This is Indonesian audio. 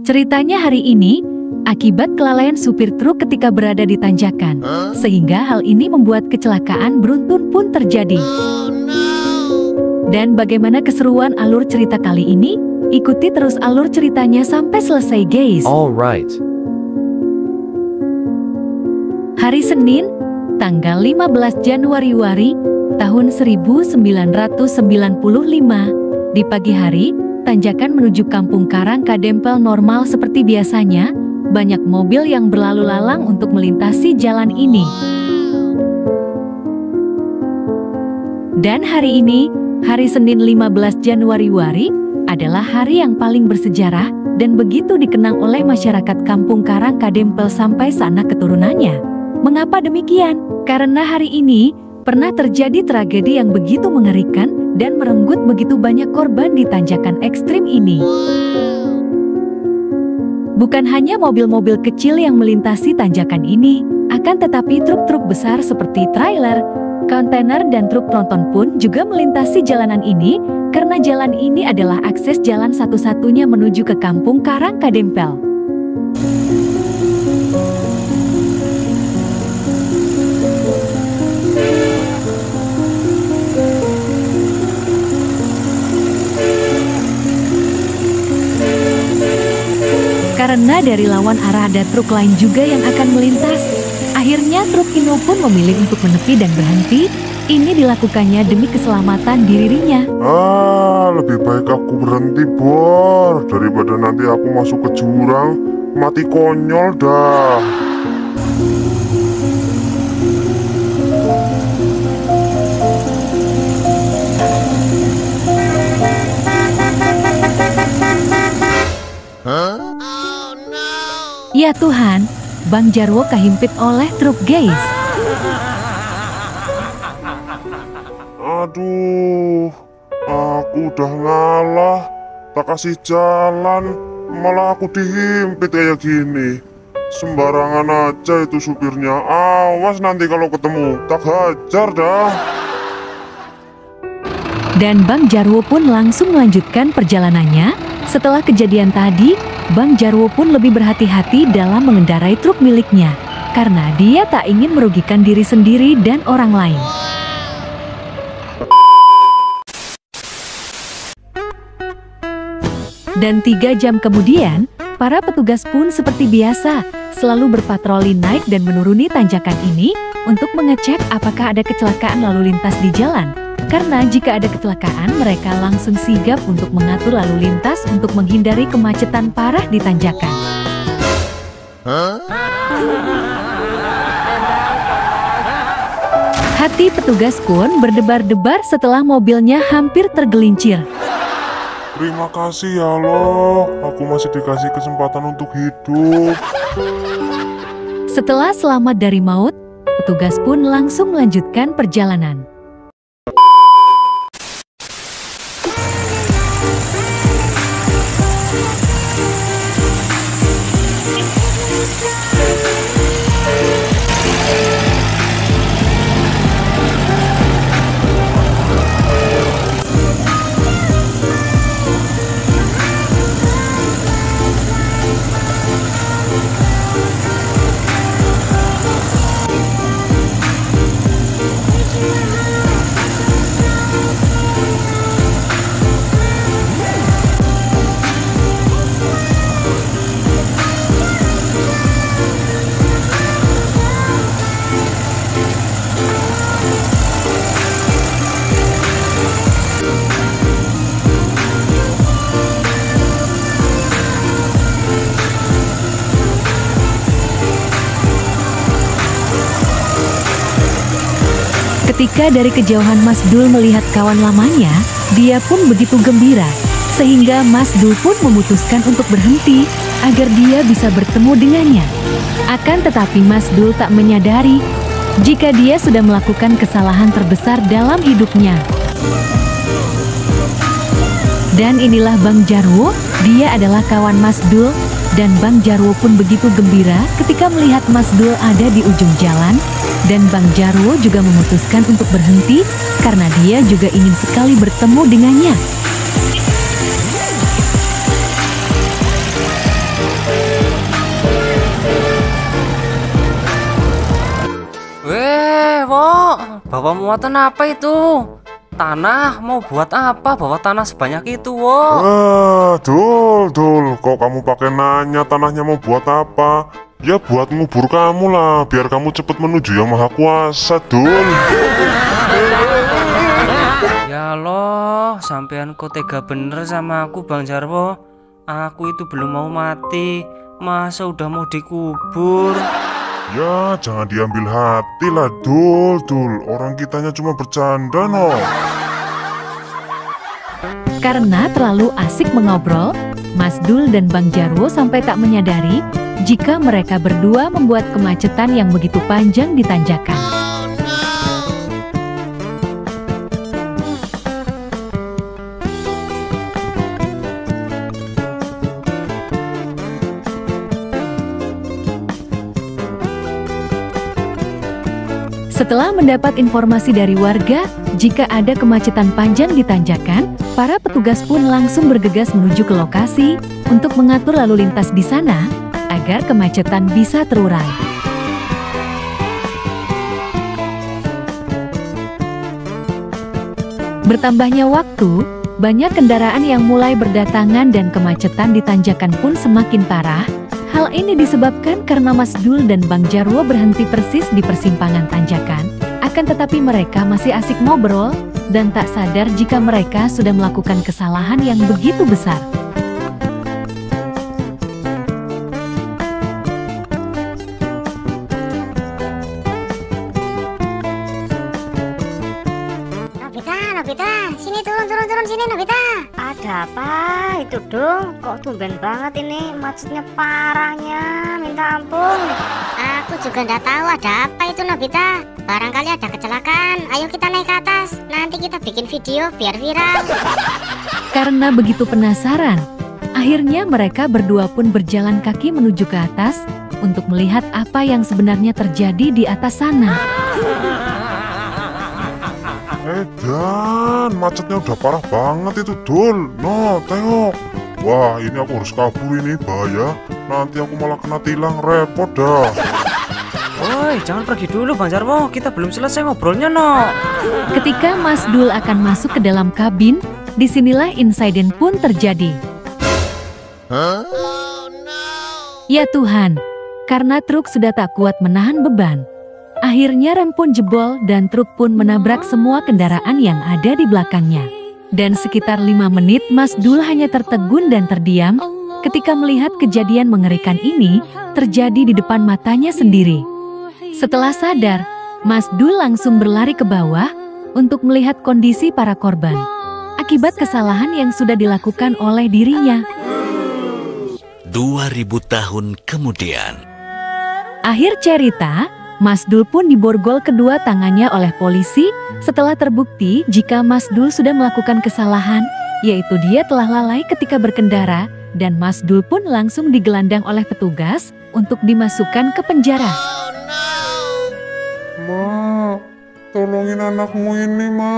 Ceritanya hari ini, akibat kelalaian supir truk ketika berada di tanjakan, sehingga hal ini membuat kecelakaan beruntun pun terjadi. Dan bagaimana keseruan alur cerita kali ini? Ikuti terus alur ceritanya sampai selesai, guys. Alright. Hari Senin, tanggal 15 Januari tahun 1995, di pagi hari, tanjakan menuju Kampung Karang Kadempel normal seperti biasanya. Banyak mobil yang berlalu lalang untuk melintasi jalan ini. Dan hari ini, hari Senin 15 Januari, adalah hari yang paling bersejarah dan begitu dikenang oleh masyarakat Kampung Karang Kadempel sampai sanak keturunannya. Mengapa demikian? Karena hari ini pernah terjadi tragedi yang begitu mengerikan dan merenggut begitu banyak korban di tanjakan ekstrim ini. Bukan hanya mobil-mobil kecil yang melintasi tanjakan ini, akan tetapi truk-truk besar seperti trailer, kontainer dan truk tronton pun juga melintasi jalanan ini, karena jalan ini adalah akses jalan satu-satunya menuju ke Kampung Karang Kadempel. Karena dari lawan arah ada truk lain juga yang akan melintas. Akhirnya truk Hino pun memilih untuk menepi dan berhenti. Ini dilakukannya demi keselamatan dirinya. Lebih baik aku berhenti, Bor, daripada nanti aku masuk ke jurang, mati konyol dah. Ya Tuhan, Bang Jarwo kehimpit oleh truk, guys. Aduh, aku udah ngalah, tak kasih jalan, malah aku dihimpit kayak gini. Sembarangan aja itu supirnya, awas nanti kalau ketemu, tak hajar dah. Dan Bang Jarwo pun langsung melanjutkan perjalanannya. Setelah kejadian tadi, Bang Jarwo pun lebih berhati-hati dalam mengendarai truk miliknya, karena dia tak ingin merugikan diri sendiri dan orang lain. Dan 3 jam kemudian, para petugas pun seperti biasa, selalu berpatroli naik dan menuruni tanjakan ini untuk mengecek apakah ada kecelakaan lalu lintas di jalan. Karena jika ada kecelakaan, mereka langsung sigap untuk mengatur lalu lintas untuk menghindari kemacetan parah di tanjakan. Hati petugas pun berdebar-debar setelah mobilnya hampir tergelincir. Terima kasih ya Allah, aku masih dikasih kesempatan untuk hidup. Setelah selamat dari maut, petugas pun langsung melanjutkan perjalanan. Ketika dari kejauhan Mas Dul melihat kawan lamanya, dia pun begitu gembira, sehingga Mas Dul pun memutuskan untuk berhenti agar dia bisa bertemu dengannya. Akan tetapi Mas Dul tak menyadari jika dia sudah melakukan kesalahan terbesar dalam hidupnya. Dan inilah Bang Jarwo, dia adalah kawan Mas Dul, dan Bang Jarwo pun begitu gembira ketika melihat Mas Dul ada di ujung jalan. Dan Bang Jarwo juga memutuskan untuk berhenti karena dia juga ingin sekali bertemu dengannya. bawa muatan apa itu? Tanah, mau buat apa bawa tanah sebanyak itu, wo? Dul, kok kamu pakai nanya tanahnya mau buat apa? Ya buat ngubur kamu lah, biar kamu cepet menuju yang maha kuasa, Dul. Ya Allah, sampean kok tega bener sama aku, Bang Jarwo. Aku itu belum mau mati, masa udah mau dikubur? Ya jangan diambil hati lah, Dul. Orang kitanya cuma bercanda, no. Karena terlalu asik mengobrol, Mas Dul dan Bang Jarwo sampai tak menyadari jika mereka berdua membuat kemacetan yang begitu panjang di tanjakan. Setelah mendapat informasi dari warga, jika ada kemacetan panjang di tanjakan, para petugas pun langsung bergegas menuju ke lokasi untuk mengatur lalu lintas di sana agar kemacetan bisa terurai. Bertambahnya waktu, banyak kendaraan yang mulai berdatangan dan kemacetan di tanjakan pun semakin parah. Hal ini disebabkan karena Mas Dul dan Bang Jarwo berhenti persis di persimpangan tanjakan. Akan tetapi mereka masih asik ngobrol dan tak sadar jika mereka sudah melakukan kesalahan yang begitu besar. Nobita, sini turun sini Nobita. Ada apa itu dong? Kok tumben banget ini, macetnya parahnya, minta ampun. Aku juga nggak tahu ada apa itu Nobita. Barangkali ada kecelakaan. Ayo kita naik ke atas, nanti kita bikin video biar viral. Karena begitu penasaran, akhirnya mereka berdua pun berjalan kaki menuju ke atas untuk melihat apa yang sebenarnya terjadi di atas sana. Dan macetnya udah parah banget itu, Dul. No, tengok. Wah, ini aku harus kabur ini, bahaya. Nanti aku malah kena tilang, repot dah. Woi, jangan pergi dulu Bang Jarwo, kita belum selesai ngobrolnya, no. Ketika Mas Dul akan masuk ke dalam kabin, disinilah insiden pun terjadi. Ya Tuhan, karena truk sudah tak kuat menahan beban. Akhirnya rem pun jebol dan truk pun menabrak semua kendaraan yang ada di belakangnya. Dan sekitar 5 menit Mas Dul hanya tertegun dan terdiam ketika melihat kejadian mengerikan ini terjadi di depan matanya sendiri. Setelah sadar, Mas Dul langsung berlari ke bawah untuk melihat kondisi para korban akibat kesalahan yang sudah dilakukan oleh dirinya. 2000 tahun kemudian. Akhir cerita, Mas Dul pun diborgol kedua tangannya oleh polisi setelah terbukti jika Mas Dul sudah melakukan kesalahan, yaitu dia telah lalai ketika berkendara, dan Mas Dul pun langsung digelandang oleh petugas untuk dimasukkan ke penjara. Ma, tolongin anakmu ini, Ma.